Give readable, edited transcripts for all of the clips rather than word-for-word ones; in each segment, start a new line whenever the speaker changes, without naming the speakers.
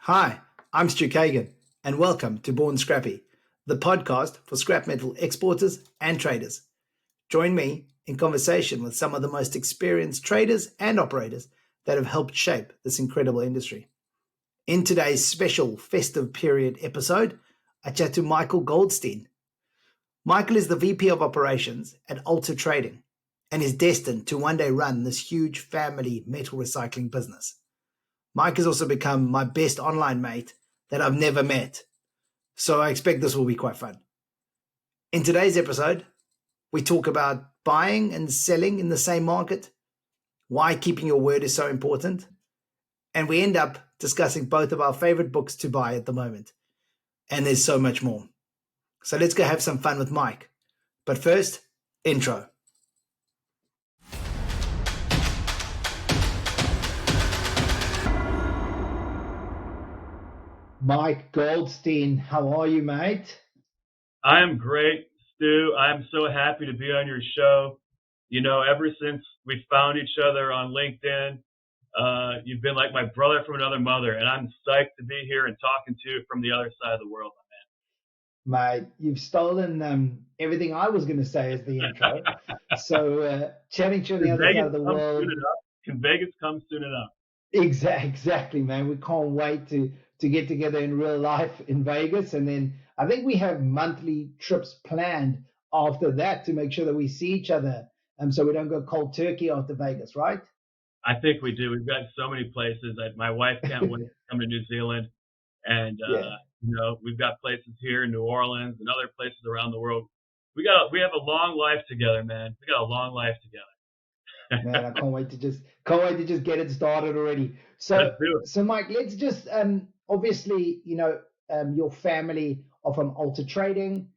Hi, I'm Stu Kagan, and welcome to Born Scrappy, the podcast for scrap metal exporters and traders. Join me in conversation with some of the most experienced traders and operators that have helped shape this incredible industry. In today's special festive period episode, I chat to Michael Goldstein. Michael is the VP of Operations at Alta Trading and is destined to one day run this huge family metal recycling business. Mike has also become my best online mate that I've never met, so I expect this will be quite fun. In today's episode, we talk about buying and selling in the same market, why keeping your word is so important, and we end up discussing both of our favorite books to buy at the moment. And there's so much more. So let's go have some fun with Mike. But first, intro. Mike Goldstein, how are you, mate?
I'm great, Stu. I'm so happy to be on your show. You know, ever since we found each other on LinkedIn, you've been like my brother from another mother, and I'm psyched to be here and talking to you from the other side of the world,
Mate, you've stolen everything I was going to say as the
my
intro.
man.
So, chatting to you on the
Can
other side
Vegas
of the
come soon
world.
enough? Can Vegas come soon enough?
Exactly, man. We can't wait to get together in real life in Vegas, and then I think we have monthly trips planned after that to make sure that we see each other, so we don't go cold turkey after Vegas, right?
I think we do. We've got so many places. My wife can't wait to come to New Zealand, and
Yeah,
we've got places here in New Orleans and other places around the world. We have a long life together, man. We got a long life
man. I
together.
can't wait to just get it started already. So,
Let's do it.
so Mike, let's just obviously, your family are from Alta Trading.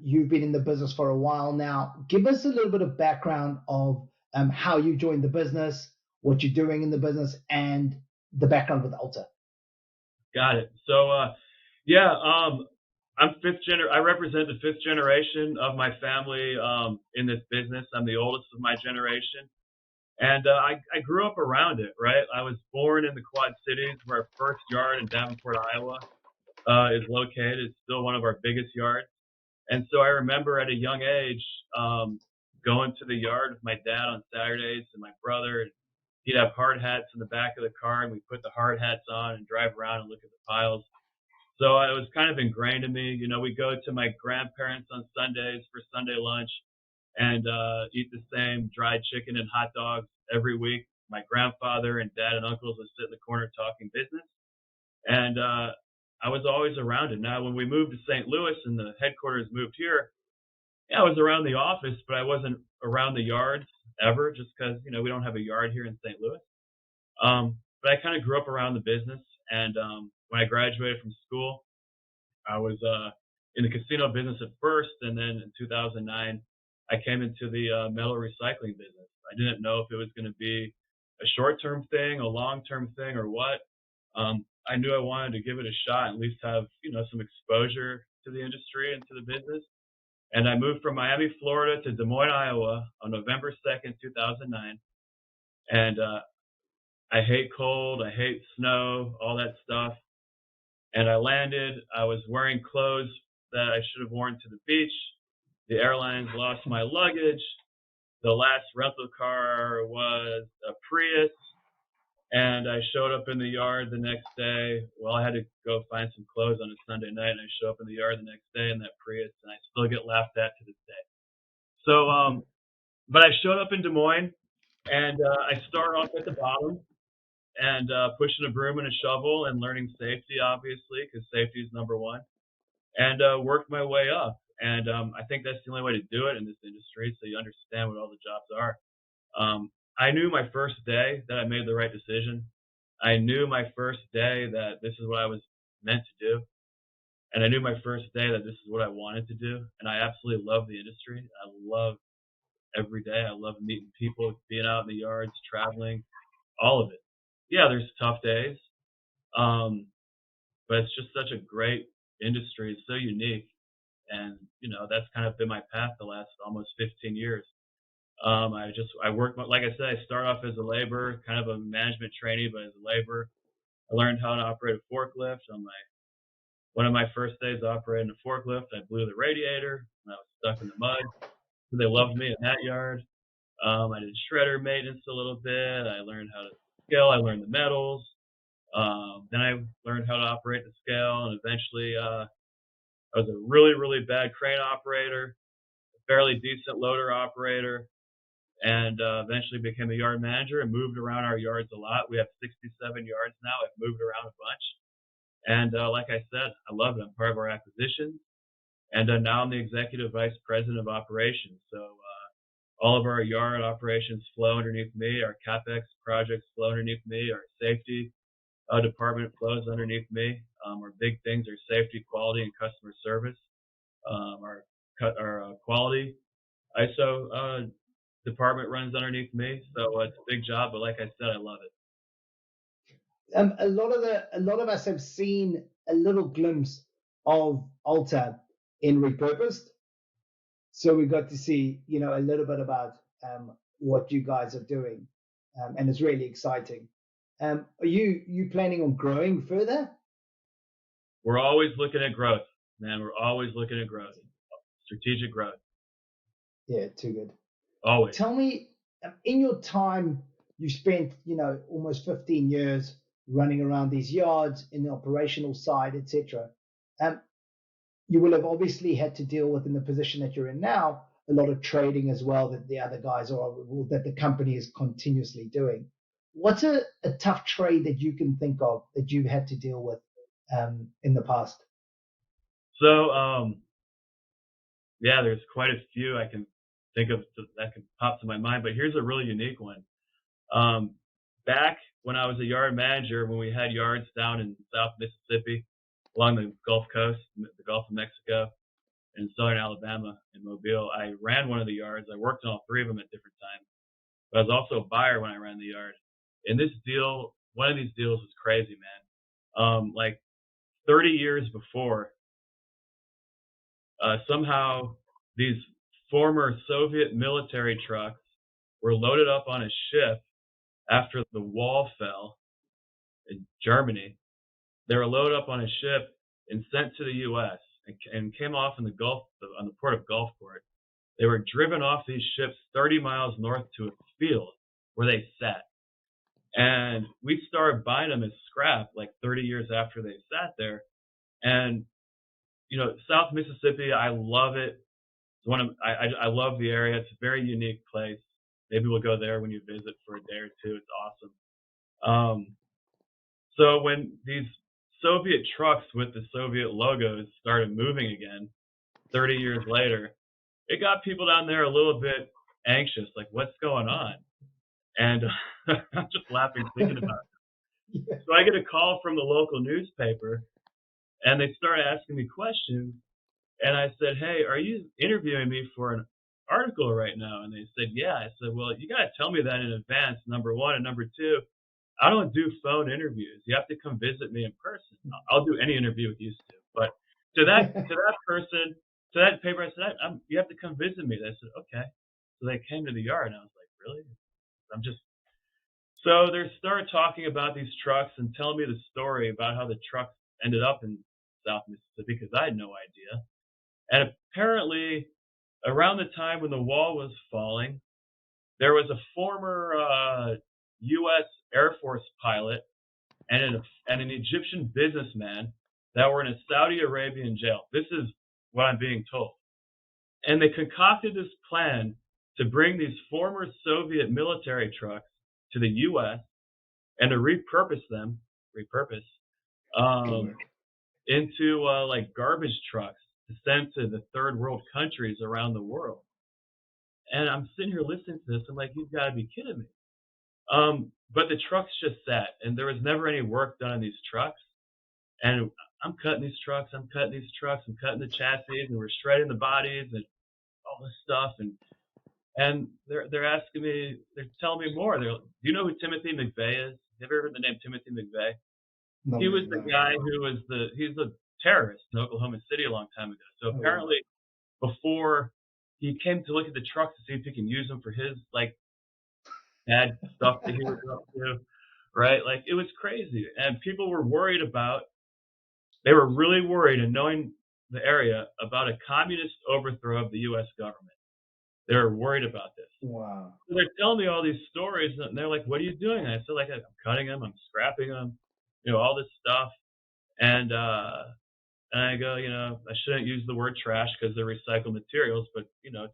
You've been in the business for a while now. Give us a little bit of background of how you joined the business, what you're doing in the business, and the background with Alta.
Got it. So, yeah, I'm I represent the fifth generation of my family in this business. I'm the oldest of my generation, and I grew up around it. Right, I was born in the Quad Cities, where our first yard in Davenport, Iowa, is located. It's still one of our biggest yards, and so I remember at a young age going to the yard with my dad on Saturdays and my brother. And he'd have hard hats in the back of the car, and we put the hard hats on and drive around and look at the piles. So it was kind of ingrained in me. You know, we go to my grandparents on Sundays for Sunday lunch and eat the same dried chicken and hot dogs every week. My grandfather and dad and uncles would sit in the corner talking business, and I was always around it. Now, when we moved to St. Louis and the headquarters moved here, yeah, I was around the office, but I wasn't around the yards ever, just because we don't have a yard here in St. Louis. But I kind of grew up around the business, and when I graduated from school, I was in the casino business at first, and then in 2009, I came into the metal recycling business. I didn't know if it was going to be a short-term thing, a long-term thing, or what. I knew I wanted to give it a shot, and at least have some exposure to the industry and to the business. And I moved from Miami, Florida, to Des Moines, Iowa, on November 2nd, 2009. And I hate cold, I hate snow, all that stuff. And I landed. I was wearing clothes that I should have worn to the beach. The airlines lost my luggage. The last rental car was a Prius, and I showed up in the yard the next day. Well, I had to go find some clothes on a Sunday night, and I show up in the yard the next day in that Prius, and I still get laughed at to this day. So, but I showed up in Des Moines, and I start off at the bottom and pushing a broom and a shovel and learning safety, obviously, because safety is number one, and worked my way up. And I think that's the only way to do it in this industry, so you understand what all the jobs are. I knew my first day that I made the right decision. I knew my first day that this is what I was meant to do. And I knew my first day that this is what I wanted to do. And I absolutely love the industry. I love every day. I love meeting people, being out in the yards, traveling, all of it. Yeah, there's tough days. Um, but it's just such a great industry. It's so unique. And, that's kind of been my path the last almost 15 years. I work, like I said, I start off as a laborer, kind of a management trainee, but as a laborer. I learned how to operate a forklift on one of my first days operating a forklift. I blew the radiator and I was stuck in the mud. So they loved me in that yard. I did shredder maintenance a little bit. I learned how to scale. I learned the metals. Then I learned how to operate the scale, and eventually I was a really, really bad crane operator, a fairly decent loader operator, and eventually became a yard manager and moved around our yards a lot. We have 67 yards now. I've moved around a bunch. And like I said, I love it. I'm part of our acquisitions. And now I'm the executive vice president of operations. So all of our yard operations flow underneath me. Our CapEx projects flow underneath me. Our safety department flows underneath me. Our big things are safety, quality, and customer service. Our quality ISO department runs underneath me. So it's a big job, but like I said, I love it.
A lot of us have seen a little glimpse of Alta in Repurposed, so we got to see a little bit about what you guys are doing, and it's really exciting. Are you planning on growing further?
We're always looking at growth, man. We're always looking at growth, strategic growth.
Yeah, too good.
Always.
Tell me, in your time, you spent almost 15 years running around these yards in the operational side, etc. You will have obviously had to deal with, in the position that you're in now, a lot of trading as well that the other guys are, that the company is continuously doing. What's a tough trade that you can think of that you've had to deal with in the past?
So, yeah, there's quite a few I can think of that can pop to my mind, but here's a really unique one. Back when I was a yard manager, when we had yards down in South Mississippi, along the Gulf Coast, the Gulf of Mexico, and Southern Alabama and Mobile, I ran one of the yards. I worked on all three of them at different times, but I was also a buyer when I ran the yard. And this deal, one of these deals was crazy, man. Like 30 years before, somehow these former Soviet military trucks were loaded up on a ship after the wall fell in Germany. They were loaded up on a ship and sent to the U.S. and came off in the Gulf, on the port of Gulfport. They were driven off these ships 30 miles north to a field where they sat. And we started buying them as scrap like 30 years after they sat there. And, South Mississippi, I love it. It's I love the area. It's a very unique place. Maybe we'll go there when you visit for a day or two. It's awesome. So when these Soviet trucks with the Soviet logos started moving again 30 years later, it got people down there a little bit anxious, like, what's going on? And I'm just laughing thinking about it. Yeah. So I get a call from the local newspaper, and they started asking me questions. And I said, hey, are you interviewing me for an article right now? And they said, yeah. I said, well, you got to tell me that in advance, number one. And number two, I don't do phone interviews. You have to come visit me in person. I'll do any interview with you, Stu. But to that person, to that paper, I said, you have to come visit me. They said, okay. So they came to the yard, and I was like, really? So they started talking about these trucks and telling me the story about how the trucks ended up in South Mississippi, because I had no idea. And apparently, around the time when the wall was falling, there was a former U.S. Air Force pilot and an Egyptian businessman that were in a Saudi Arabian jail. This is what I'm being told. And they concocted this plan to bring these former Soviet military trucks to the U.S. and to repurpose into like garbage trucks to send to the third world countries around the world. And I'm sitting here listening to this. I'm like, you've got to be kidding me. But the trucks just sat, and there was never any work done on these trucks. And I'm cutting these trucks, I'm cutting the chassis, and we're shredding the bodies and all this stuff. And they're asking me, they're telling me more. Do you know who Timothy McVeigh is? Have you ever heard the name Timothy McVeigh? No, he was the guy who was he's a terrorist in Oklahoma City a long time ago. So apparently before he came to look at the trucks to see if he can use them for his like bad stuff that he was up to, right? Like it was crazy. And people were worried about, they were really worried and knowing the area about a communist overthrow of the US government. They were worried about this.
Wow.
So they're telling me all these stories and they're like, what are you doing? And I said, like, I'm cutting them, I'm scrapping them, all this stuff. And, and I go, I shouldn't use the word trash because they're recycled materials. But,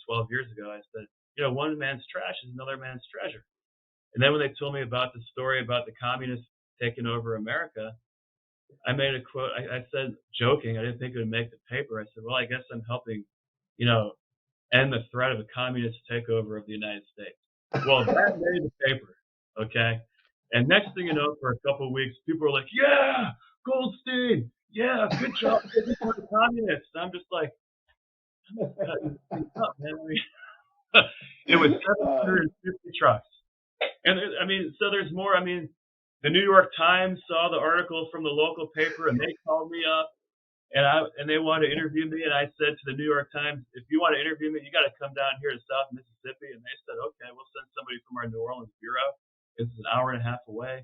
12 years ago, I said, one man's trash is another man's treasure. And then when they told me about the story about the communists taking over America, I made a quote. I said, joking, I didn't think it would make the paper. I said, well, I guess I'm helping, end the threat of a communist takeover of the United States. Well, that made the paper, okay? And next thing you know, for a couple of weeks, people are like, yeah, Goldstein, yeah, good job taking for the communists. I'm just like, up, man. It was 750 trucks. And so there's more. The New York Times saw the article from the local paper and they called me up and they wanted to interview me. And I said to the New York Times, if you want to interview me, you got to come down here to South Mississippi. And they said, okay, we'll send somebody from our New Orleans bureau. This is an hour and a half away.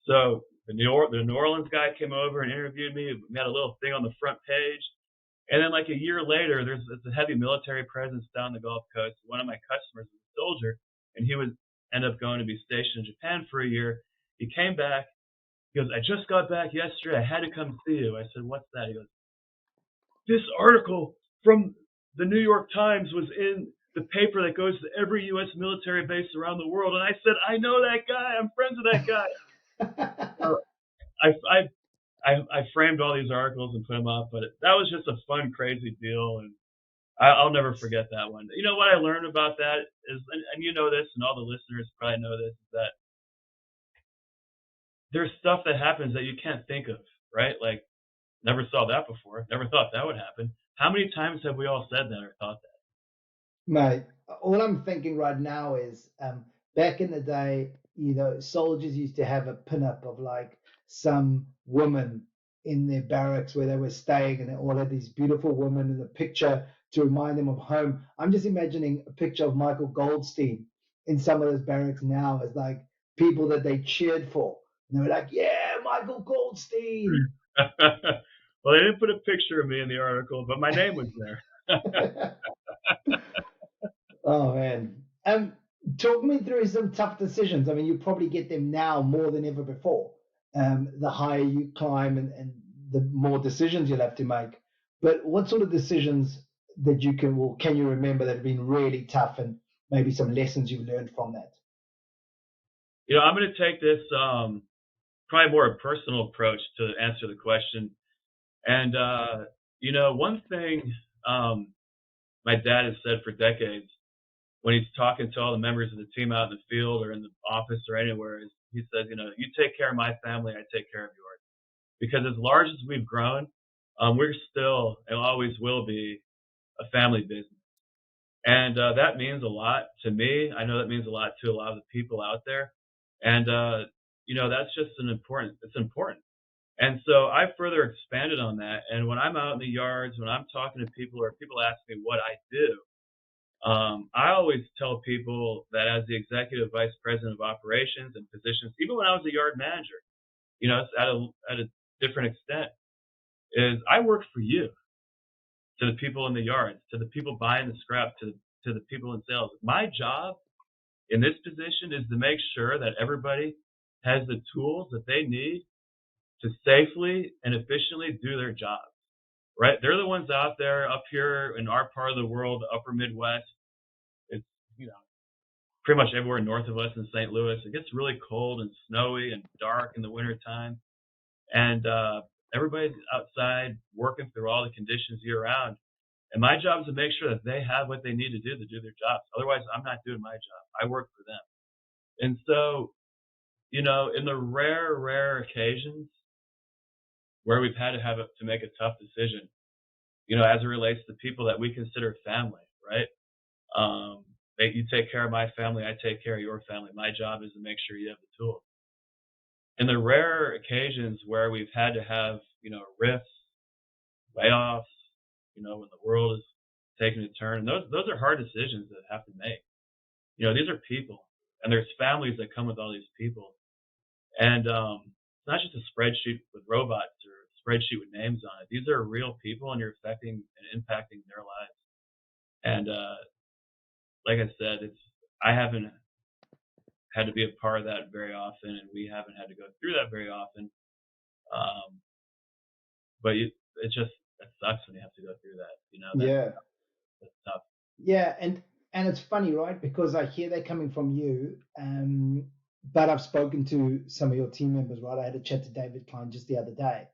So the New Orleans guy came over and interviewed me. We had a little thing on the front page. And then like a year later, there's a heavy military presence down the Gulf Coast. One of my customers was a soldier, and he would end up going to be stationed in Japan for a year. He came back. He goes, I just got back yesterday. I had to come see you. I said, what's that? He goes, this article from the New York Times was in the paper that goes to every U.S. military base around the world. And I said, I know that guy. I'm friends with that guy. So I framed all these articles and put them up, but that was just a fun, crazy deal. And I'll never forget that one. You know what I learned about that is, and you know this, and all the listeners probably know this, is that there's stuff that happens that you can't think of, right? Like, never saw that before. Never thought that would happen. How many times have we all said that or thought that?
Mate, all I'm thinking right now is back in the day, soldiers used to have a pinup of like some woman in their barracks where they were staying, and they all had these beautiful women in the picture to remind them of home. I'm just imagining a picture of Michael Goldstein in some of those barracks now as like people that they cheered for. And they were like, yeah, Michael Goldstein.
Well, they didn't put a picture of me in the article, but my name was there.
Oh, man. Talk me through some tough decisions. You probably get them now more than ever before. The higher you climb and the more decisions you'll have to make. But what sort of decisions that can you remember that have been really tough, and maybe some lessons you've learned from that?
I'm going to take this probably more a personal approach to answer the question. And, one thing my dad has said for decades when he's talking to all the members of the team out in the field or in the office or anywhere is he says, you take care of my family, I take care of yours. Because as large as we've grown, we're still and always will be a family business. And that means a lot to me. I know that means a lot to a lot of the people out there. And, that's just it's important. And so I further expanded on that. And when I'm out in the yards, when I'm talking to people or people ask me what I do, I always tell people that as the executive vice president of operations and positions, even when I was a yard manager, at a different extent, is I work for you, to the people in the yards, to the people buying the scrap, to the people in sales. My job in this position is to make sure that everybody has the tools that they need to safely and efficiently do their jobs, right? They're the ones out there up here in our part of the world, the upper Midwest. It's, pretty much everywhere north of us in St. Louis. It gets really cold and snowy and dark in the wintertime. And everybody's outside working through all the conditions year round. And my job is to make sure that they have what they need to do their jobs. Otherwise, I'm not doing my job. I work for them. And so, in the rare occasions where we've had to make a tough decision, as it relates to people that we consider family, right? You take care of my family, I take care of your family. My job is to make sure you have the tools. In the rare occasions where we've had to have, rifts, layoffs, when the world is taking a turn, and those are hard decisions that have to make. These are people, and there's families that come with all these people. And it's not just a spreadsheet with robots or a spreadsheet with names on it. These are real people, and you're affecting and impacting their lives. And like I said, I haven't had to be a part of that very often, and we haven't had to go through that very often. But it sucks when you have to go through that. That's tough.
Yeah, and it's funny, right? Because I hear that coming from you, but I've spoken to some of your team members, right? I had a chat to David Klein just the other day,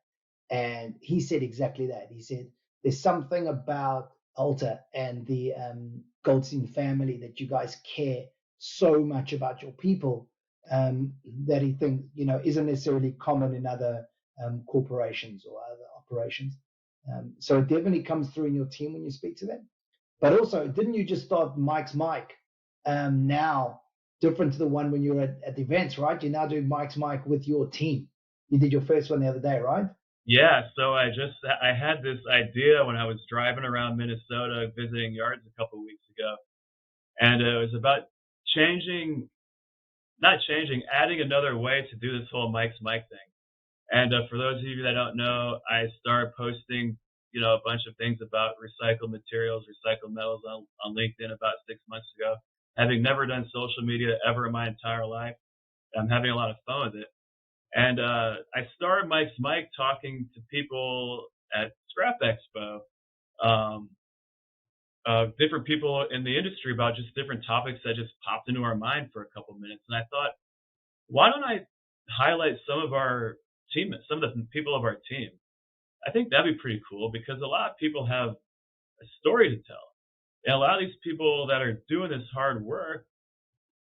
and he said exactly that. He said there's something about Alta and the Goldstein family that you guys care so much about your people that he thinks isn't necessarily common in other corporations or other operations. So it definitely comes through in your team when you speak to them. But also, didn't you just start Mike's Mike now, different to the one when you were at the events, right? You're now doing Mike's Mike with your team. You did your first one the other day, right?
Yeah, so I had this idea when I was driving around Minnesota visiting yards a couple of weeks ago, and it was about adding another way to do this whole Mike's Mike thing. And for those of you that don't know, I started posting, a bunch of things about recycled materials, recycled metals on LinkedIn about 6 months ago. Having never done social media ever in my entire life, I'm having a lot of fun with it. And I started Mike's Mike talking to people at Scrap Expo, different people in the industry about just different topics that just popped into our mind for a couple minutes. And I thought, why don't I highlight some of the people of our team? I think that'd be pretty cool because a lot of people have a story to tell. And a lot of these people that are doing this hard work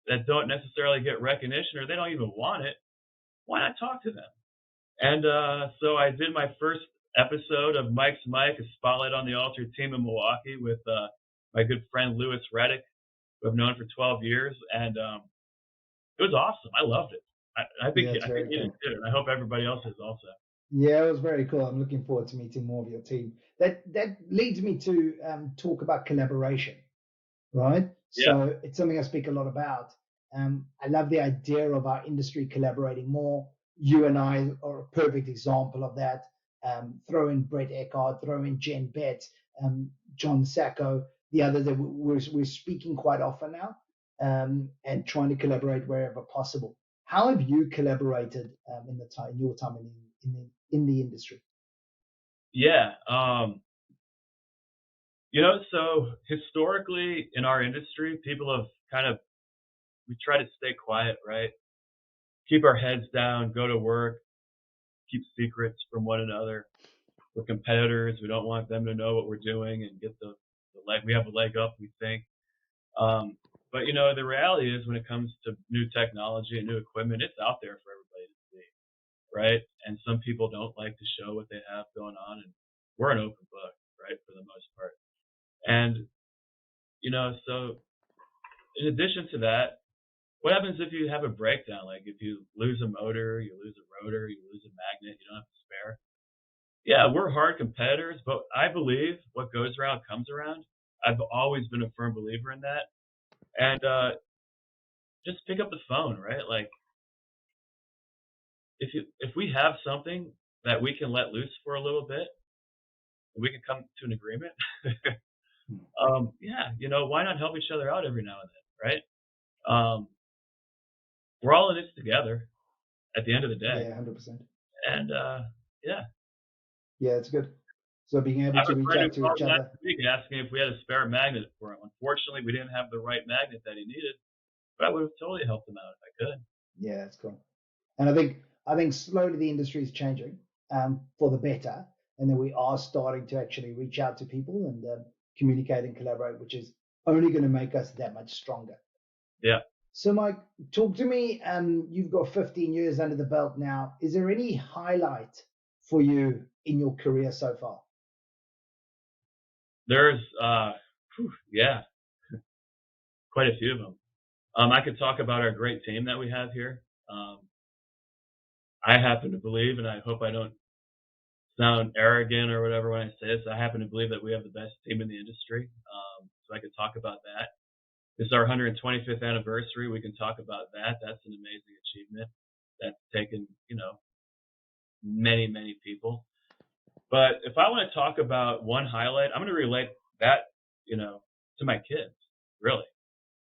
that don't necessarily get recognition or they don't even want it, why not talk to them? And so I did my first episode of Mike's Mike, a spotlight on the Alter team in Milwaukee with my good friend Louis Reddick, who I've known for 12 years. And it was awesome. I loved it. I think you did, and I hope everybody else is also.
Yeah, it was very cool. I'm looking forward to meeting more of your team. That leads me to talk about collaboration, right?
Yeah.
So it's something I speak a lot about. I love the idea of our industry collaborating more. You and I are a perfect example of that. Throw in Brett Eckhart, throw in Jen Bett, John Sacco, the others that we're speaking quite often now, and trying to collaborate wherever possible. How have you collaborated in your time in the industry?
Yeah. So historically in our industry, people have we try to stay quiet, right? Keep our heads down, go to work, keep secrets from one another. We're competitors. We don't want them to know what we're doing and get the leg. We have a leg up, we think. But the reality is when it comes to new technology and new equipment, it's out there for everybody to see, right? And some people don't like to show what they have going on, and we're an open book, right, for the most part. And so in addition to that, what happens if you have a breakdown? Like if you lose a motor, you lose a rotor, you lose a magnet, you don't have a spare. Yeah, we're hard competitors, but I believe what goes around comes around. I've always been a firm believer in that. And just pick up the phone, right? Like if we have something that we can let loose for a little bit, we can come to an agreement. Why not help each other out every now and then, right? We're all in this together at the end of the day.
Yeah, 100%.
And
yeah, it's good. So being able to reach out to each other.
Last week asking if we had a spare magnet for him. Unfortunately, we didn't have the right magnet that he needed, but I would have totally helped him out if I could.
Yeah, that's cool. And I think slowly the industry is changing for the better, and then we are starting to actually reach out to people and communicate and collaborate, which is only going to make us that much stronger.
Yeah.
So, Mike, talk to me. You've got 15 years under the belt now. Is there any highlight for you in your career so far?
There's, quite a few of them. I could talk about our great team that we have here. I happen to believe, and I hope I don't sound arrogant or whatever when I say this, I happen to believe that we have the best team in the industry. So I could talk about that. This is our 125th anniversary. We can talk about that. That's an amazing achievement. that's taken, many, many people. But if I want to talk about one highlight, I'm going to relate that, to my kids, really.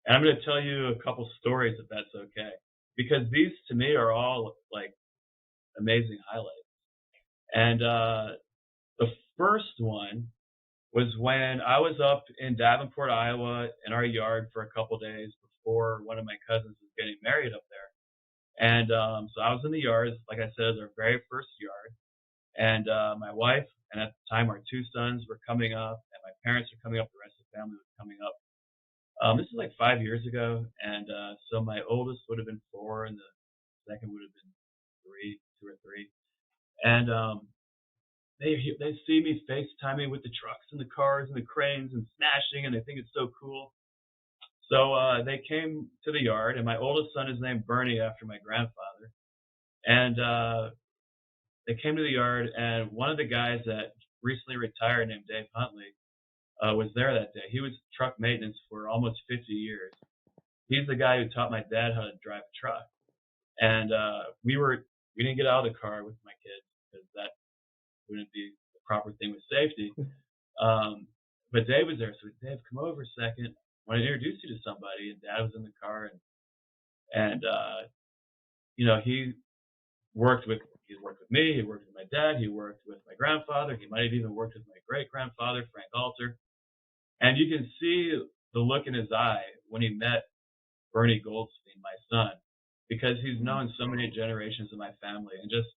And I'm going to tell you a couple stories if that's okay, because these to me are all like amazing highlights. And the first one was when I was up in Davenport, Iowa, in our yard for a couple days before one of my cousins was getting married up there. And so I was in the yard, like I said, our very first yard. And my wife, and at the time our two sons were coming up, and my parents were coming up, the rest of the family was coming up. This is like 5 years ago, and so my oldest would have been 4, and the second would have been 2 or 3. And they see me FaceTiming with the trucks and the cars and the cranes and smashing, and they think it's so cool. So they came to the yard, and my oldest son is named Bernie after my grandfather. And they came to the yard, and one of the guys that recently retired named Dave Huntley was there that day. He was truck maintenance for almost 50 years. He's the guy who taught my dad how to drive a truck. And we didn't get out of the car with my kids because that wouldn't be the proper thing with safety. But Dave was there, so Dave, come over a second. I want to introduce you to somebody. And Dad was in the car, and he's worked with me, he worked with my dad, he worked with my grandfather, he might have even worked with my great grandfather, Frank Alter. And you can see the look in his eye when he met Bernie Goldstein, my son, because he's known so many generations of my family, and just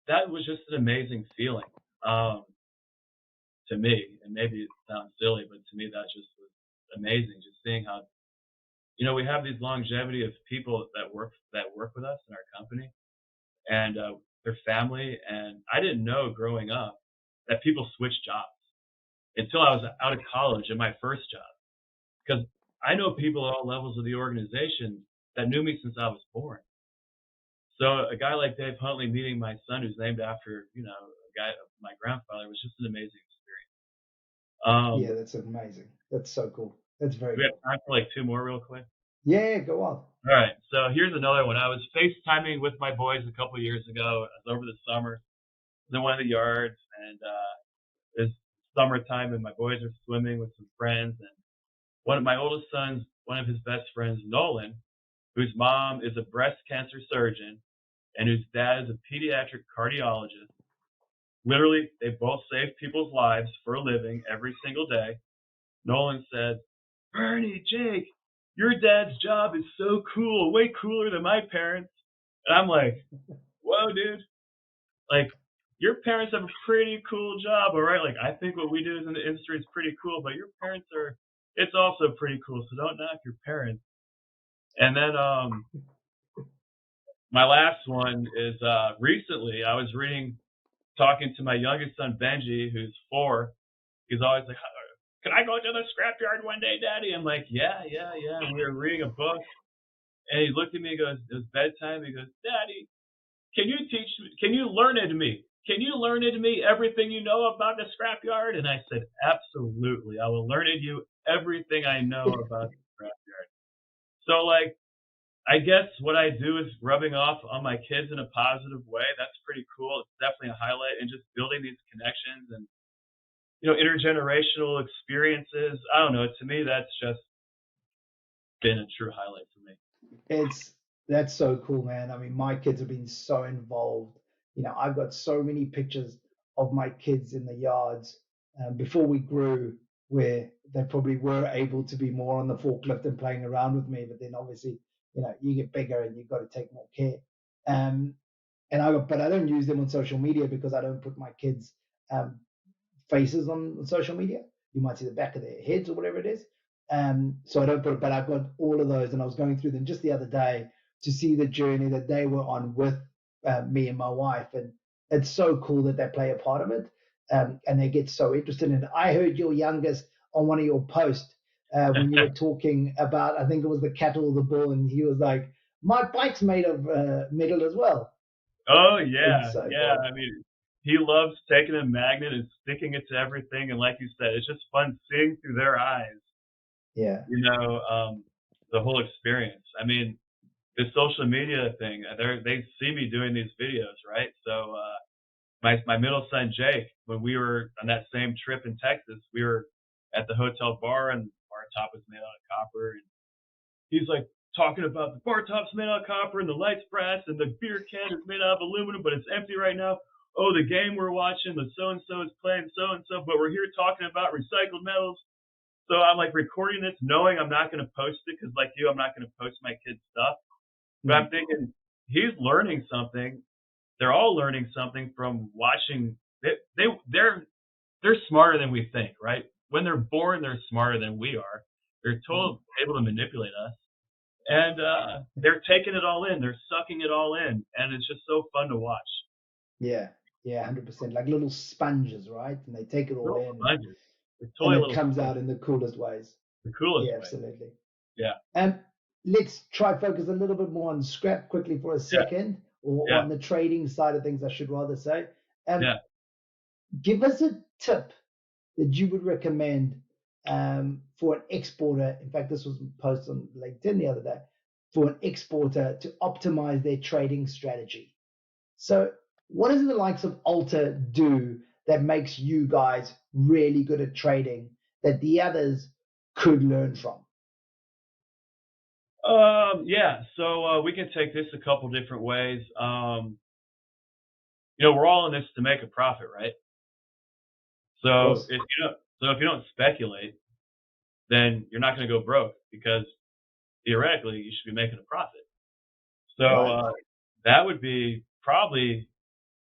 that was just an amazing feeling to me. And maybe it sounds silly, but to me that just was amazing, just seeing how we have these longevity of people that work with us in our company, and their family. And I didn't know growing up that people switch jobs until I was out of college in my first job, because I know people at all levels of the organization that knew me since I was born. So a guy like Dave Huntley meeting my son, who's named after a guy, my grandfather, was just an amazing experience.
Yeah, that's amazing. That's so cool. That's very
Do we
cool.
have time for like 2 more real quick?
Yeah, go on.
All right, so here's another one. I was FaceTiming with my boys a couple of years ago. I was over the summer in one of the yards, and it's summertime, and my boys are swimming with some friends. And one of my oldest sons, one of his best friends, Nolan, whose mom is a breast cancer surgeon and whose dad is a pediatric cardiologist. Literally, they both save people's lives for a living every single day. Nolan said, "Bernie, Jake, your dad's job is so cool, way cooler than my parents." And I'm like, whoa, dude. Like, your parents have a pretty cool job, all right? Like, I think what we do in the industry is pretty cool, but your parents it's also pretty cool, so don't knock your parents. And then my last one is recently I was talking to my youngest son, Benji, who's 4. He's always like, "Can I go to the scrapyard one day, Daddy?" I'm like, yeah. And we were reading a book, and he looked at me and goes, it was bedtime. He goes, "Daddy, can you learn it to me? Can you learn it to me everything you know about the scrapyard?" And I said, "Absolutely. I will learn it to you everything I know about the scrapyard." So, like, I guess what I do is rubbing off on my kids in a positive way. That's pretty cool. It's definitely a highlight, and just building these connections and intergenerational experiences. I don't know. To me, that's just been a true highlight for me.
That's so cool, man. I mean, my kids have been so involved. I've got so many pictures of my kids in the yards before we grew, where they probably were able to be more on the forklift and playing around with me. But then obviously, you get bigger and you've got to take more care. But I don't use them on social media because I don't put my kids' faces on social media. You might see the back of their heads or whatever it is. So I don't put it, but I've got all of those, and I was going through them just the other day to see the journey that they were on with me and my wife, and it's so cool that they play a part of it, and they get so interested in it. I heard your youngest on one of your posts when you were talking about, I think it was the cattle or the bull, and he was like, "My bike's made of metal as well."
Oh yeah,
so
yeah.
cool.
I mean, he loves taking a magnet and sticking it to everything, and like you said, it's just fun seeing through their eyes.
Yeah.
The whole experience. I mean, the social media thing. They see me doing these videos, right? So my middle son Jake, when we were on that same trip in Texas, we were at the hotel bar, and the bar top was made out of copper, and he's like talking about the bar top's made out of copper and the lights brass and the beer can is made out of aluminum, but it's empty right now. Oh, the game we're watching, the so and so is playing so and so, but we're here talking about recycled metals. So I'm like recording this, knowing I'm not going to post it because, like you, I'm not going to post my kids' stuff. But I'm thinking he's learning something. They're all learning something from watching. They're smarter than we think, right? When they're born, they're smarter than we are. They're totally able to manipulate us, and they're taking it all in. They're sucking it all in, and it's just so fun to watch.
Yeah, 100%. Like little sponges, right? And they take it all
Little
in,
sponges. It's
and
totally
it comes out
sponges.
in the coolest ways.
The coolest
Yeah,
way.
absolutely.
Yeah.
Let's try focus a little bit more on scrap quickly for a
Yeah.
second, or
Yeah.
on the trading side of things, I should rather say.
Yeah.
Give us a tip that you would recommend for an exporter. In fact, this was posted on LinkedIn the other day, for an exporter to optimize their trading strategy. So, what does the likes of Alta do that makes you guys really good at trading that the others could learn from?
Yeah. So we can take this a couple different ways. We're all in this to make a profit, right?
Of
So
course.
if you don't speculate, then you're not going to go broke because theoretically you should be making a profit. So
Right.
that would be probably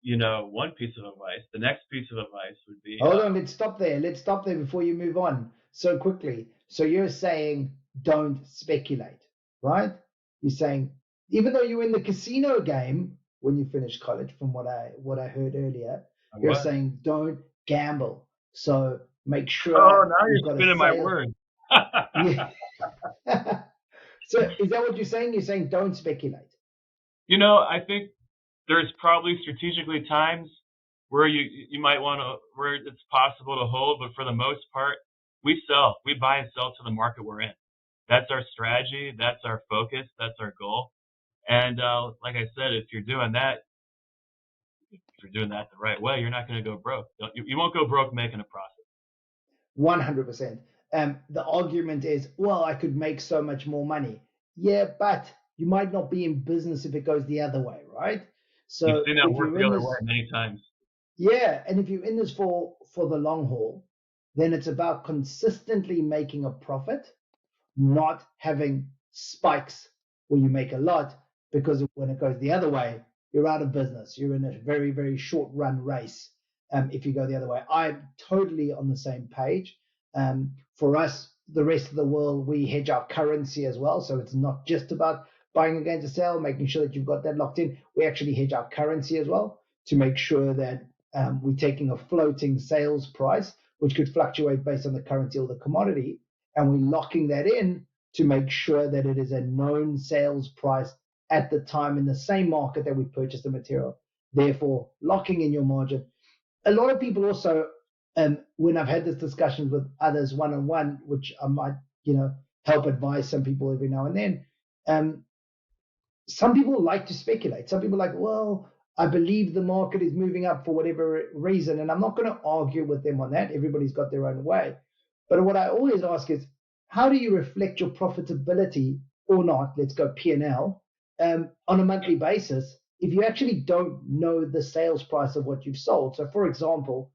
one piece of advice. The next piece of advice would be
Hold on, let's stop there. Let's stop there before you move on so quickly. So you're saying don't speculate, right? You're saying even though you're in the casino game when you finish college, from what I heard earlier, you're
what?
saying don't gamble. So make
Oh,
sure
now
you've
you're
got a
spinning my
sale.
words.
Yeah. So is that what you're saying? You're saying don't speculate.
I think there's probably strategically times where you might want to where it's possible to hold, but for the most part, we buy and sell to the market we're in. That's our strategy. That's our focus. That's our goal. And like I said, if you're doing that the right way, you're not going to go broke. You won't go broke making a profit.
100%. The argument is, well, I could make so much more money. Yeah, but you might not be in business if it goes the other way, right?
You've
So
seen that
if
work
you're
the
in
other way
this,
many times.
yeah, and if you're in this for the long haul, then it's about consistently making a profit, not having spikes where you make a lot, because when it goes the other way, you're out of business. You're in a very, very short run race. If you go the other way, I'm totally on the same page. For us, the rest of the world, we hedge our currency as well. So it's not just about buying against a sell, making sure that you've got that locked in. We actually hedge our currency as well to make sure that we're taking a floating sales price, which could fluctuate based on the currency or the commodity, and we're locking that in to make sure that it is a known sales price at the time in the same market that we purchased the material. Therefore, locking in your margin. A lot of people also, when I've had this discussions with others one on one, which I might, help advise some people every now and then. Some people like to speculate. Some people are like, well, I believe the market is moving up for whatever reason, and I'm not going to argue with them on that. Everybody's got their own way. But what I always ask is, how do you reflect your profitability or not? Let's go P&L on a monthly basis if you actually don't know the sales price of what you've sold. So, for example,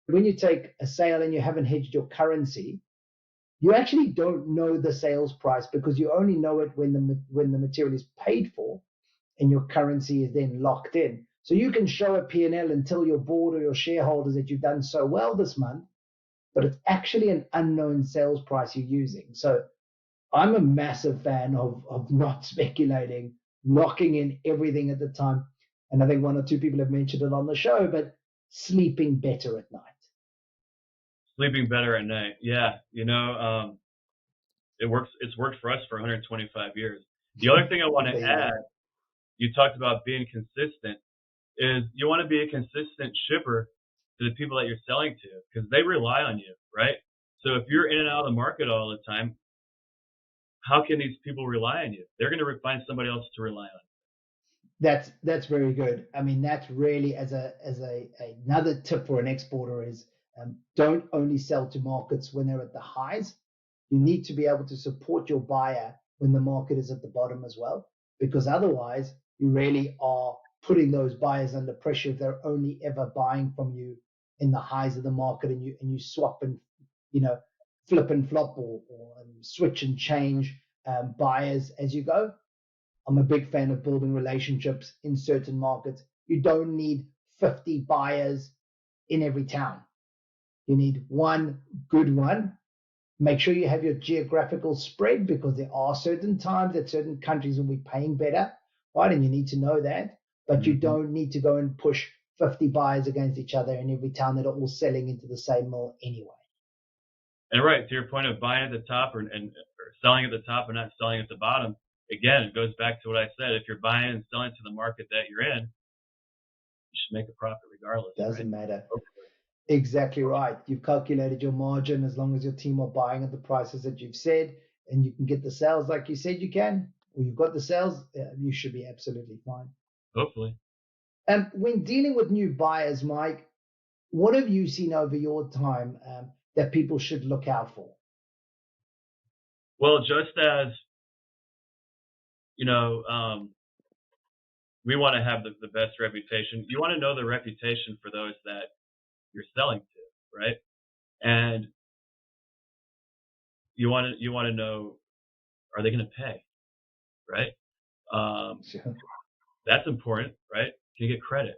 when you take a sale and you haven't hedged your currency, you actually don't know the sales price because you only know it when the material is paid for and your currency is then locked in. So you can show a P&L and tell your board or your shareholders that you've done so well this month, but it's actually an unknown sales price you're using. So I'm a massive fan of not speculating, locking in everything at the time. And I think one or two people have mentioned it on the show, but sleeping better at night.
Sleeping better at night. Yeah, it works. It's worked for us for 125 years. The other thing I want to
There you
add,
go.
you talked about being consistent, is you want to be a consistent shipper to the people that you're selling to because they rely on you, right? So if you're in and out of the market all the time, how can these people rely on you? They're going to find somebody else to rely on.
That's very good. I mean, that's really another tip for an exporter is don't only sell to markets when they're at the highs. You need to be able to support your buyer when the market is at the bottom as well, because otherwise you really are putting those buyers under pressure if they're only ever buying from you in the highs of the market, and you swap and flip and flop or switch and change buyers as you go. I'm a big fan of building relationships in certain markets. You don't need 50 buyers in every town. You need one good one. Make sure you have your geographical spread, because there are certain times that certain countries will be paying better, right? And you need to know that. But you don't need to go and push 50 buyers against each other in every town that are all selling into the same mill anyway.
And right, to your point of buying at the top or selling at the top and not selling at the bottom, again, it goes back to what I said. If you're buying and selling to the market that you're in, you should make a profit regardless.
Doesn't matter. Exactly right. You've calculated your margin. As long as your team are buying at the prices that you've said, and you can get the sales like you said you can, or you've got the sales, you should be absolutely fine.
Hopefully.
And when dealing with new buyers, Mike, what have you seen over your time that people should look out for?
Well, just as we want to have the best reputation. You want to know the reputation for those that you're selling to, right? And you want to know, are they going to pay, right?
Sure.
That's important, right? Can you get credit?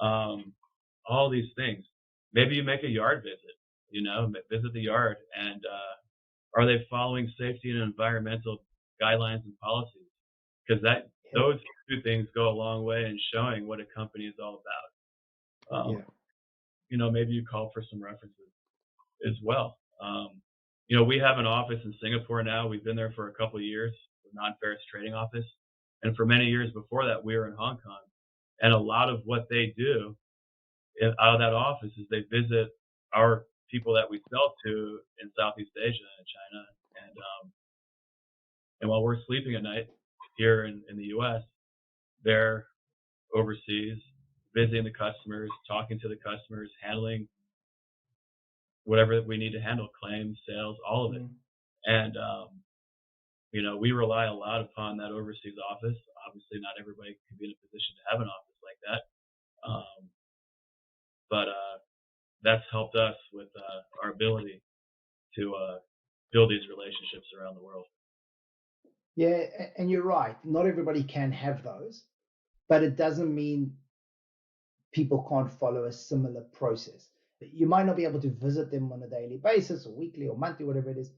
All these things. Maybe you make a yard visit, visit the yard, and are they following safety and environmental guidelines and policies? Because those two things go a long way in showing what a company is all about. Maybe you call for some references as well. We have an office in Singapore now. We've been there for a couple of years, a non-ferrous trading office. And for many years before that, we were in Hong Kong. And a lot of what they do out of that office is they visit our people that we sell to in Southeast Asia and China. And while we're sleeping at night here in the U.S., they're overseas visiting the customers, talking to the customers, handling whatever we need to handle, claims, sales, all of it. And, we rely a lot upon that overseas office. Obviously, not everybody can be in a position to have an office like that. But that's helped us with our ability to build these relationships around the world.
Yeah, and you're right. Not everybody can have those, but it doesn't mean people can't follow a similar process. You might not be able to visit them on a daily basis or weekly or monthly, whatever it is,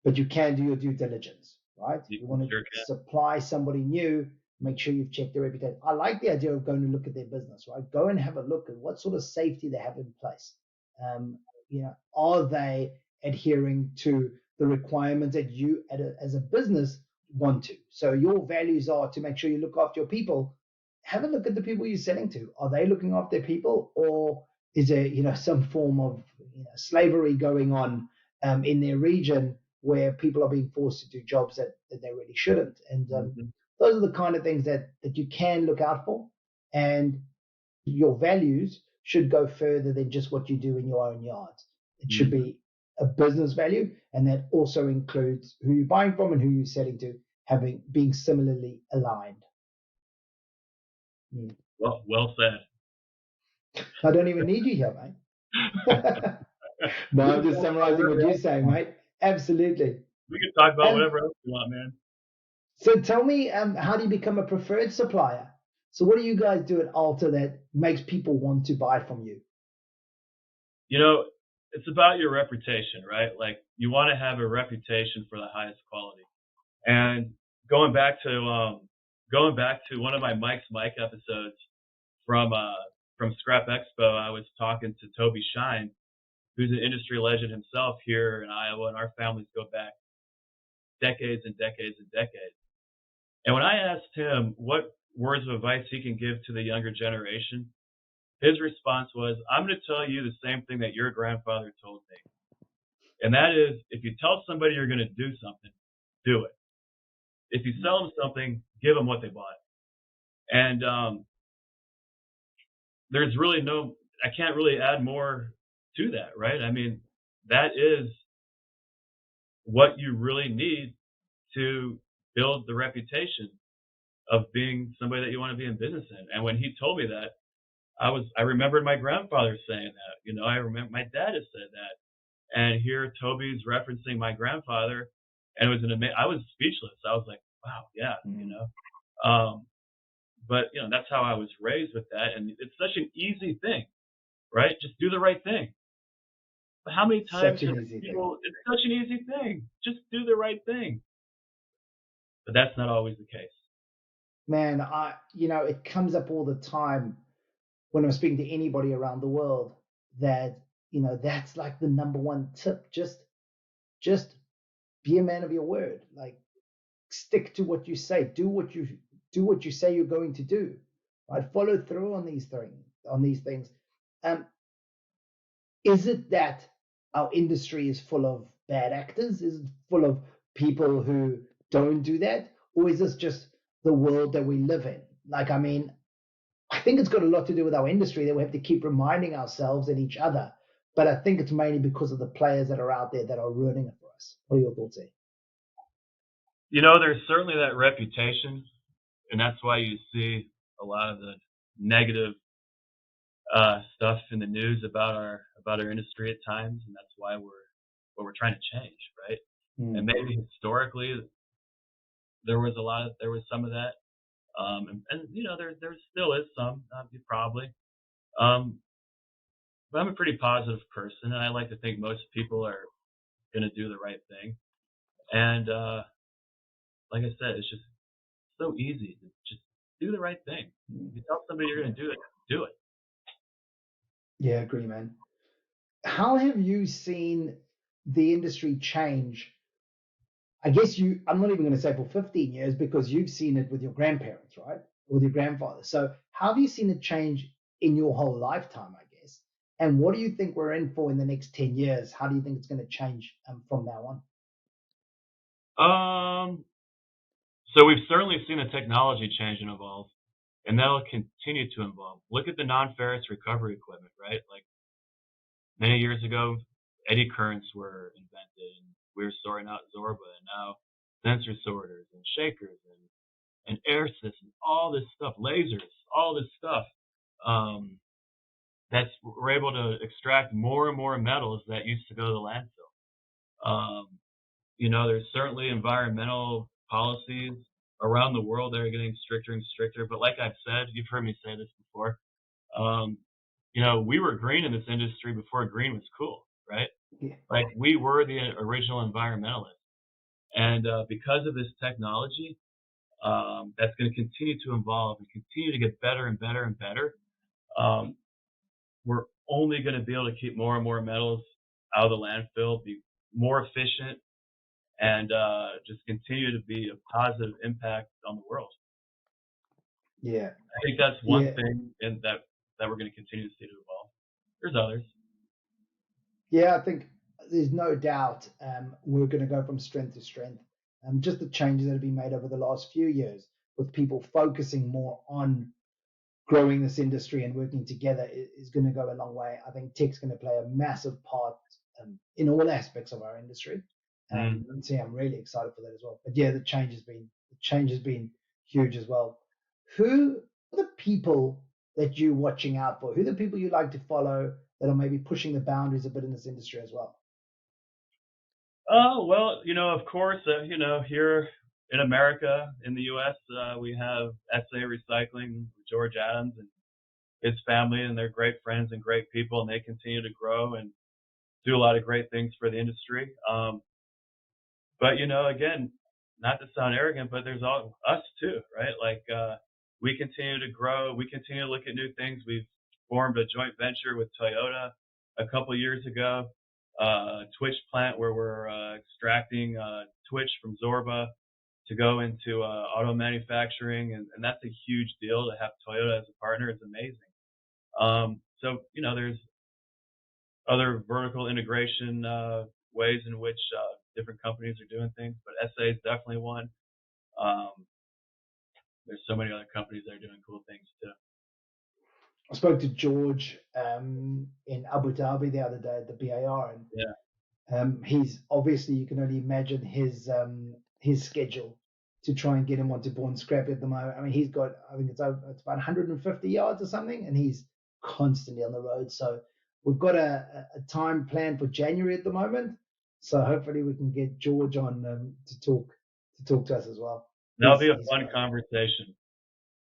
but you can do your due diligence, right? You want to supply somebody new, make sure you've checked their reputation. I like the idea of going to look at their business, right? Go and have a look at what sort of safety they have in place. Are they adhering to the requirements that you as a business want to? So your values are to make sure you look after your people. Have a look at the people you're selling to. Are they looking after their people, or is there some form of slavery going on in their region where people are being forced to do jobs that they really shouldn't? And those are the kind of things that you can look out for. And your values should go further than just what you do in your own yard. It should be a business value, and that also includes who you're buying from and who you're selling to, being similarly aligned.
Well said.
I don't even need you here, mate. No, I'm just summarizing what you're saying, mate. Absolutely.
We can talk about whatever else you want, man.
So tell me, how do you become a preferred supplier? So what do you guys do at Alta that makes people want to buy from you?
It's about your reputation, right? Like, you want to have a reputation for the highest quality. And going back to one of my Mike's Mike episodes from Scrap Expo, I was talking to Toby Shine, who's an industry legend himself here in Iowa, and our families go back decades and decades and decades. And when I asked him what words of advice he can give to the younger generation, his response was, I'm going to tell you the same thing that your grandfather told me. And that is, if you tell somebody you're going to do something, do it. If you sell them something, give them what they bought. And there's really I can't really add more to that, right? I mean, that is what you really need to build the reputation of being somebody that you want to be in business in. And when he told me that, I remembered my grandfather saying that. You know, I remember my dad has said that. And here Toby's referencing my grandfather, and it was I was speechless. I was like, wow, yeah, you know. But you know, that's how I was raised with that, and it's such an easy thing, right? Just do the right thing. But how many times
Such an
are
easy thing.
people? It's such an easy thing. Just do the right thing. But that's not always the case.
Man, it comes up all the time when I'm speaking to anybody around the world that, that's like the number one tip. Just be a man of your word. Like, stick to what you say. Do what you say you're going to do. Right? Follow through on these things. Is it that our industry is full of bad actors? Is it full of people who don't do that? Or is this just the world that we live in? Like, I mean, I think it's got a lot to do with our industry that we have to keep reminding ourselves and each other. But I think it's mainly because of the players that are out there that are ruining it for us. What are your thoughts there?
You know, there's certainly that reputation, and that's why you see a lot of the negative stuff in the news about our industry at times, and that's why we're trying to change, right? And maybe historically there was some of that, and you know there still is some, probably. But I'm a pretty positive person, and I like to think most people are going to do the right thing. And like I said, it's just so easy to just do the right thing. If you tell somebody you're going to do it, do it.
Yeah, agree, man. How have you seen the industry change? I guess I'm not even going to say for 15 years because you've seen it with your grandparents, right? With your grandfather. So how have you seen it change in your whole lifetime, I guess? And what do you think we're in for in the next 10 years? How do you think it's going to change from now on?
So we've certainly seen the technology change and evolve, and that'll continue to evolve. Look at the non-ferrous recovery equipment, right? Like many years ago, eddy currents were invented, and we were sorting out Zorba, and now sensor sorters and shakers and air systems, all this stuff, lasers, all this stuff. We're able to extract more and more metals that used to go to the landfill. You know, there's certainly environmental policies around the world that are getting stricter and stricter. But like I've said, you've heard me say this before. You know, we were green in this industry before green was cool, right?
Yeah.
Like we were the original environmentalists, and because of this technology, that's going to continue to evolve and continue to get better and better and better. We're only going to be able to keep more and more metals out of the landfill, be more efficient, and just continue to be a positive impact on the world.
Yeah.
I think that's one thing and that we're going to continue to see to evolve. There's others.
Yeah, I think there's no doubt we're going to go from strength to strength. Just the changes that have been made over the last few years with people focusing more on growing this industry and working together is going to go a long way. I think tech's going to play a massive part in all aspects of our industry. And so I'm really excited for that as well. But yeah, the change has been huge as well. Who are the people that you're watching out for? Who are the people you like to follow that are maybe pushing the boundaries a bit in this industry as well?
Oh, well, you know, of course, you know, here in America, in the U.S., we have SA Recycling, George Adams and his family, and they're great friends and great people, and they continue to grow and do a lot of great things for the industry. But, you know, again, not to sound arrogant, but there's all us too, right? Like we continue to grow. We continue to look at new things. We've formed a joint venture with Toyota a couple of years ago, Twitch plant where we're extracting Twitch from Zorba to go into auto manufacturing. And that's a huge deal to have Toyota as a partner. It's amazing. So, you know, there's other vertical integration ways in which different companies are doing things, but SA is definitely one. There's so many other companies that are doing cool things too.
I spoke to George in Abu Dhabi the other day at the BAR, and he's obviously, you can only imagine his schedule to try and get him onto Born Scrappy at the moment. I mean, he's got, I think it's about 150 yards or something, and he's constantly on the road. So we've got a time planned for January at the moment. So hopefully we can get George on to talk to us as well.
That'll be a fun conversation.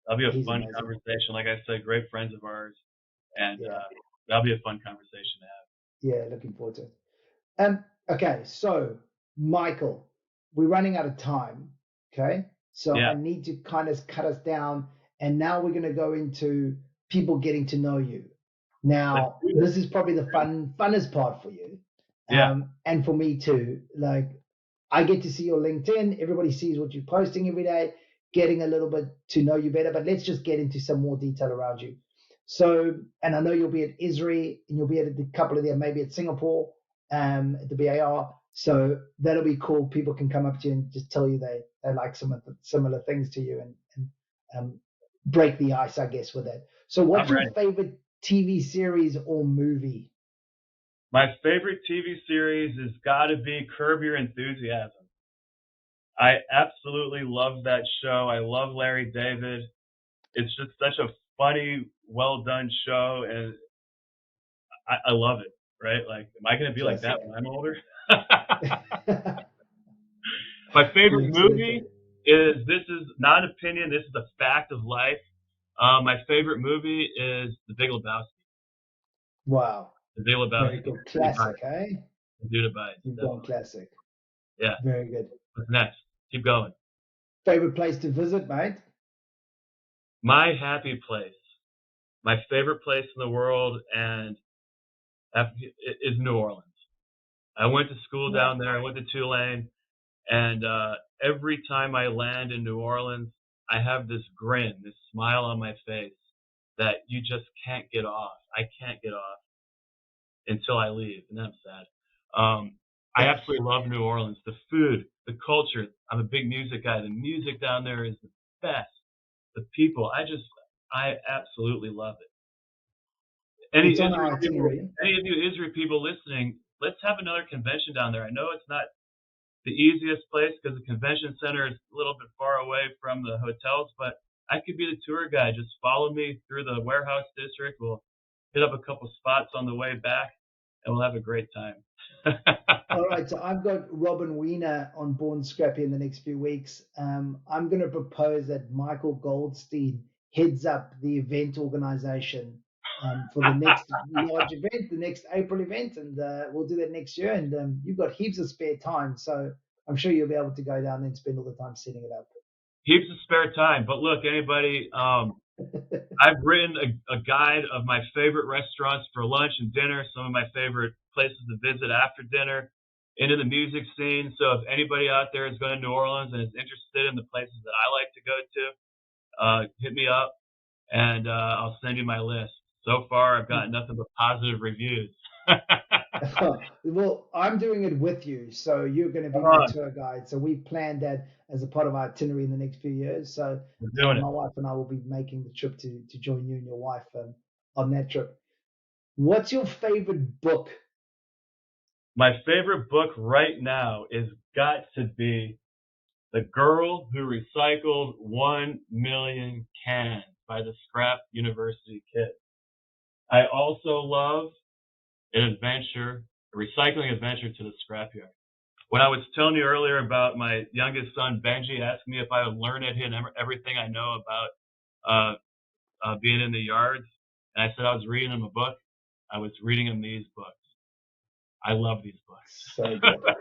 That'll be a fun
amazing.
conversation. Like I said, great friends of ours, and that'll be a fun conversation to have.
Yeah, looking forward to it. Okay, so Michael, we're running out of time. Okay, so I need to kind of cut us down, and now we're going to go into people getting to know you. Now, this is probably the funnest part for you, and for me too. Like, I get to see your LinkedIn. Everybody sees what you're posting every day, getting a little bit to know you better. But let's just get into some more detail around you. So, and I know you'll be at ISRI, and you'll be at a couple of them, maybe at Singapore, at the BAR. So that'll be cool. People can come up to you and just tell you they like some of the similar things to you, and break the ice, I guess, with that. So what's your favorite TV series or movie?
My favorite TV series has got to be Curb Your Enthusiasm. I absolutely love that show. I love Larry David. It's just such a funny, well done show, and I love it. Right? Like, am I going to be like that when I'm older? My favorite movie is, this is not an opinion, this is a fact of life. My favorite movie is The Big Lebowski.
Wow.
The Big Lebowski.
Very good. Classic, eh?
You've
gone classic.
Yeah.
Very good.
What's next? Keep going.
Favorite place to visit, mate?
My happy place. My favorite place in the world and is New Orleans. I went to school down there. I went to Tulane. And every time I land in New Orleans, I have this grin, this smile on my face that you just can't get off. I can't get off until I leave, and I'm sad. I absolutely love New Orleans. The food, the culture. I'm a big music guy. The music down there is the best. The people, I absolutely love it. Any of you Israel people listening, let's have another convention down there. I know it's not the easiest place because the convention center is a little bit far away from the hotels, but I could be the tour guide. Just follow me through the warehouse district. We'll hit up a couple spots on the way back, and we'll have a great time.
All right, so I've got Robin Wiener on Born Scrappy in the next few weeks. I'm going to propose that Michael Goldstein heads up the event organization for the next large event, the next April event, and we'll do that next year. And you've got heaps of spare time, so I'm sure you'll be able to go down there and spend all the time setting it up.
Heaps of spare time, but look, anybody, I've written a guide of my favorite restaurants for lunch and dinner, some of my favorite places to visit after dinner, into the music scene. So if anybody out there is going to New Orleans and is interested in the places that I like to go to, hit me up, and I'll send you my list. So far, I've gotten nothing but positive reviews.
Well, I'm doing it with you, so you're going to be my tour guide. So we've planned that as a part of our itinerary in the next few years. So my wife and I will be making the trip to join you and your wife on that trip. What's your favorite book?
My favorite book right now is got to be The Girl Who Recycled 1 Million Cans by the Scrap University Kid. I also love a recycling adventure to the scrapyard. When I was telling you earlier about my youngest son, Benji, asking me if I would learn at him everything I know about being in the yards, and I said I was reading him a book, I was reading him these books. I love these books.
So good.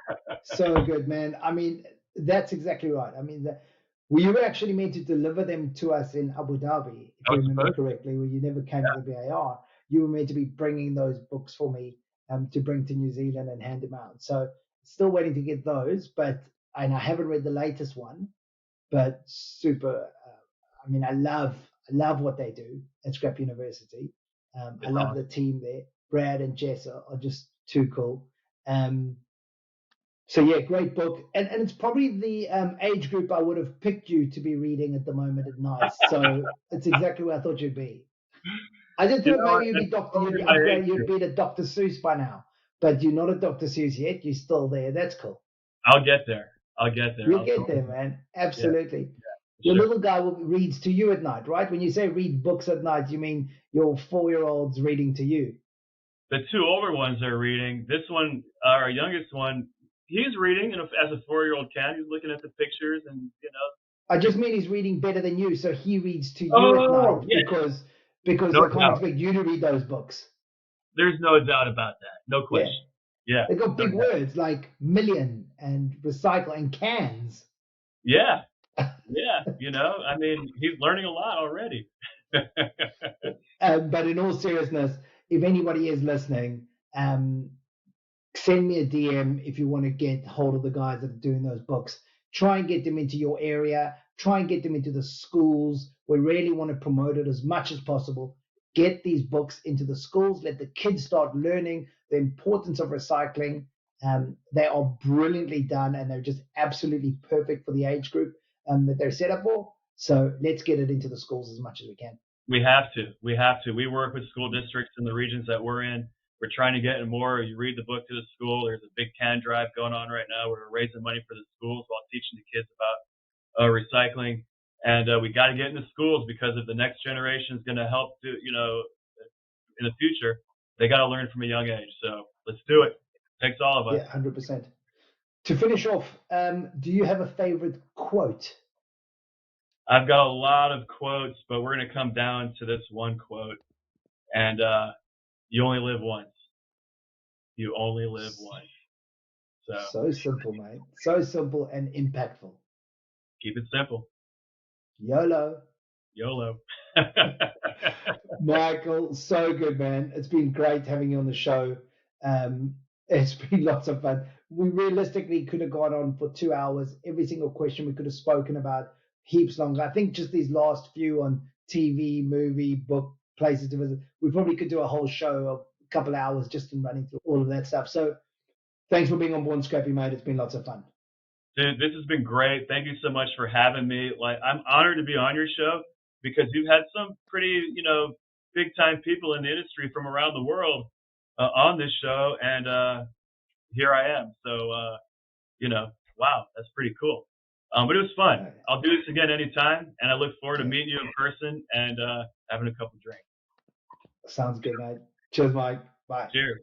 So good, man. I mean, that's exactly right. I mean, you were actually meant to deliver them to us in Abu Dhabi, if you remember correctly, where you never came to the BAR. You were meant to be bringing those books for me to bring to New Zealand and hand them out. So still waiting to get those, and I haven't read the latest one, but super. I mean, I love what they do at Scrap University. I love the team there. Brad and Jess are just too cool. So yeah, great book, and it's probably the age group I would have picked you to be reading at the moment at night. So it's exactly where I thought you'd be. I just
You
thought
know what?
maybe you'd
That's
be Doctor, you'd
totally
be
my age
upgraded, you'd
group.
be a Doctor Seuss by now, but you're not a Doctor Seuss yet. You're still there. That's cool.
I'll get there. I'll get there.
You'll
I'll
get there,
totally.
man.
Yeah,
Absolutely. Your
sure.
little guy reads to you at night, right? When you say read books at night, you mean your 4-year-old's reading to you.
The two older ones are reading. This one, our youngest one, he's reading, as a 4-year-old can. He's looking at the pictures and
I just mean he's reading better than you, so he reads to you at
Oh,
night
yes,
because
no
I can't
doubt.
expect you to read those books.
There's no doubt about that. No
Yeah.
question. Yeah,
They've got
no
big
doubt.
words like million and recycle and cans.
Yeah, yeah. I mean, he's learning a lot already.
But in all seriousness, if anybody is listening, um, send me a DM if you want to get hold of the guys that are doing those books. Try and get them into your area. Try and get them into the schools. We really want to promote it as much as possible. Get these books into the schools. Let the kids start learning the importance of recycling. They are brilliantly done and they're just absolutely perfect for the age group that they're set up for. So let's get it into the schools as much as we can.
We have to. We have to. We work with school districts in the regions that we're in. We're trying to get in more. You read the book to the school. There's a big can drive going on right now. We're raising money for the schools while teaching the kids about recycling. And we got to get in the schools because if the next generation is going to help to, in the future, they got to learn from a young age. So let's do it. Takes all of us.
Yeah, 100%. To finish off, do you have a favorite quote?
I've got a lot of quotes, but we're going to come down to this one quote. And you only live once. You only live once.
So simple, mate. So simple and impactful.
Keep it simple.
YOLO.
YOLO.
Michael, so good, man. It's been great having you on the show. It's been lots of fun. We realistically could have gone on for 2 hours. Every single question we could have spoken about heaps longer. I think just these last few on TV, movie, book, places to visit, we probably could do a whole show of a couple of hours just in running through all of that stuff. So thanks for being on Born Scrappy, mate. It's been lots of fun.
Dude, this has been great. Thank you so much for having me. Like, I'm honored to be on your show because you've had some pretty, big time people in the industry from around the world on this show, and here I am. So, wow, that's pretty cool. But it was fun. I'll do this again anytime, and I look forward to meeting you in person and having a couple drinks.
Sounds good, mate. Cheers, Mike. Bye.
Cheers.